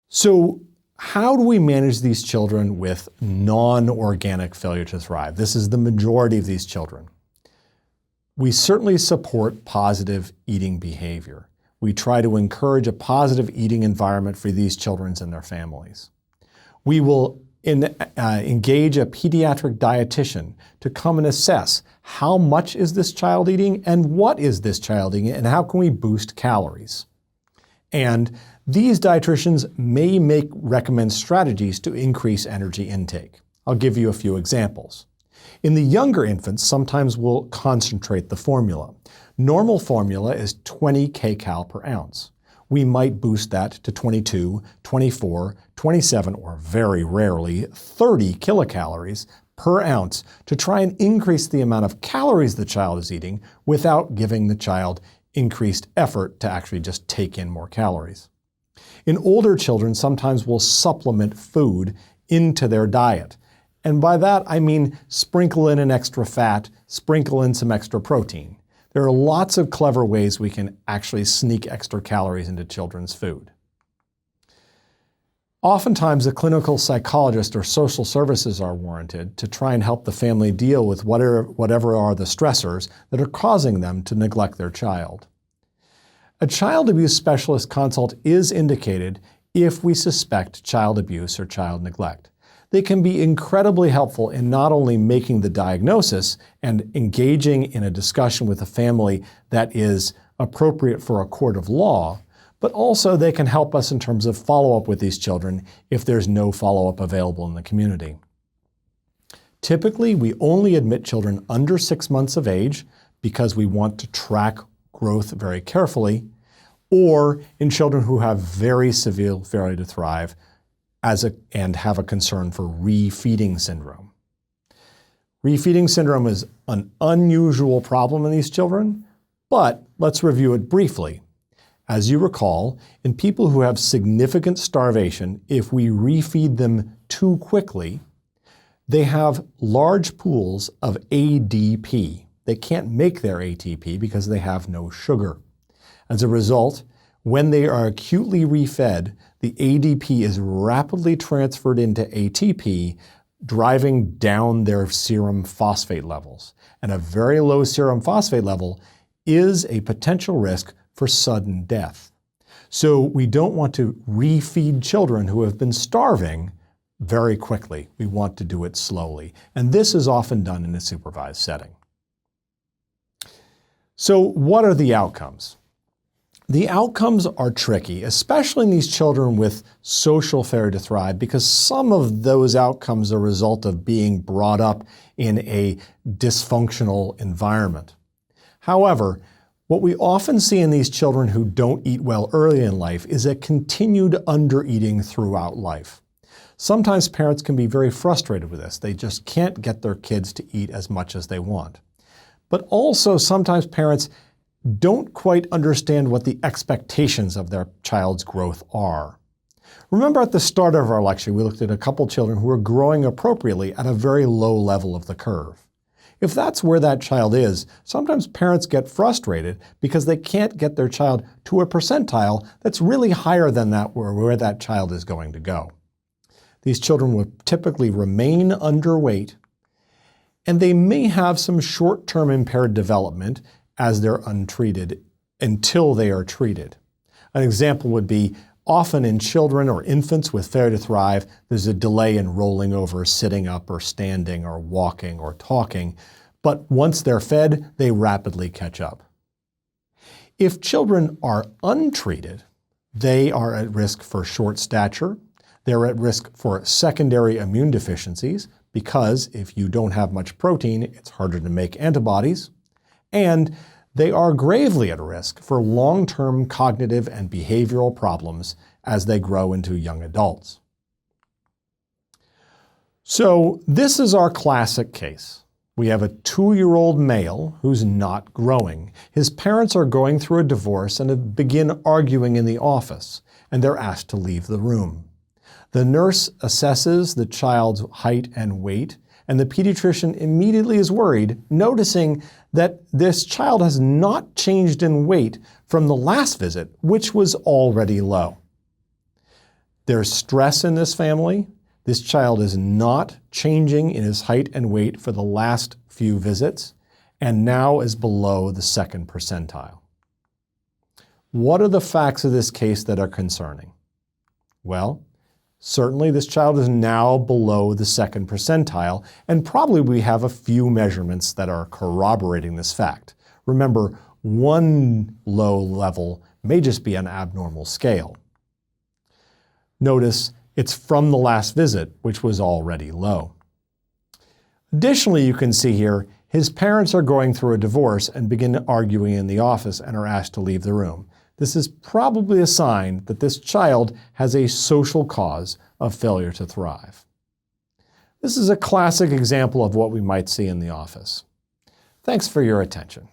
So how do we manage these children with non-organic failure to thrive? This is the majority of these children. We certainly support positive eating behavior. We try to encourage a positive eating environment for these children and their families. We will engage a pediatric dietitian to come and assess how much is this child eating and what is this child eating and how can we boost calories. And these dietitians may recommend strategies to increase energy intake. I'll give you a few examples. In the younger infants, sometimes we'll concentrate the formula. Normal formula is 20 kcal per ounce. We might boost that to 22, 24, 27, or very rarely 30 kilocalories per ounce to try and increase the amount of calories the child is eating without giving the child increased effort to actually just take in more calories. In older children, sometimes we'll supplement food into their diet. And by that, I mean sprinkle in an extra fat, sprinkle in some extra protein. There are lots of clever ways we can actually sneak extra calories into children's food. Oftentimes, a clinical psychologist or social services are warranted to try and help the family deal with whatever are the stressors that are causing them to neglect their child. A child abuse specialist consult is indicated if we suspect child abuse or child neglect. They can be incredibly helpful in not only making the diagnosis and engaging in a discussion with a family that is appropriate for a court of law, but also they can help us in terms of follow-up with these children if there's no follow-up available in the community. Typically, we only admit children under 6 months of age because we want to track growth very carefully, or in children who have very severe failure to thrive and have a concern for refeeding syndrome. Refeeding syndrome is an unusual problem in these children, but let's review it briefly. As you recall, in people who have significant starvation, if we refeed them too quickly, they have large pools of ADP. They can't make their ATP because they have no sugar. As a result, when they are acutely refed, the ADP is rapidly transferred into ATP, driving down their serum phosphate levels. And a very low serum phosphate level is a potential risk for sudden death. So we don't want to refeed children who have been starving very quickly. We want to do it slowly. And this is often done in a supervised setting. So what are the outcomes? The outcomes are tricky, especially in these children with social failure to thrive, because some of those outcomes are a result of being brought up in a dysfunctional environment. However, what we often see in these children who don't eat well early in life is a continued undereating throughout life. Sometimes parents can be very frustrated with this. They just can't get their kids to eat as much as they want. But also sometimes parents don't quite understand what the expectations of their child's growth are. Remember at the start of our lecture, we looked at a couple children who were growing appropriately at a very low level of the curve. If that's where that child is, sometimes parents get frustrated because they can't get their child to a percentile that's really higher than that where that child is going to go. These children will typically remain underweight, and they may have some short-term impaired development as they're untreated until they are treated. An example would be often in children or infants with failure to thrive, there's a delay in rolling over, sitting up, or standing, or walking, or talking. But once they're fed, they rapidly catch up. If children are untreated, they are at risk for short stature. They're at risk for secondary immune deficiencies because if you don't have much protein, it's harder to make antibodies. And they are gravely at risk for long-term cognitive and behavioral problems as they grow into young adults. So this is our classic case. We have a 2-year-old male who's not growing. His parents are going through a divorce and begin arguing in the office, and they're asked to leave the room. The nurse assesses the child's height and weight, and the pediatrician immediately is worried, noticing that this child has not changed in weight from the last visit, which was already low. There's stress in this family. This child is not changing in his height and weight for the last few visits, and now is below the 2nd percentile. What are the facts of this case that are concerning? Well, certainly this child is now below the 2nd percentile, and probably we have a few measurements that are corroborating this fact. Remember, one low level may just be an abnormal scale. Notice it's from the last visit, which was already low. Additionally, you can see here, his parents are going through a divorce and begin arguing in the office and are asked to leave the room. This is probably a sign that this child has a social cause of failure to thrive. This is a classic example of what we might see in the office. Thanks for your attention.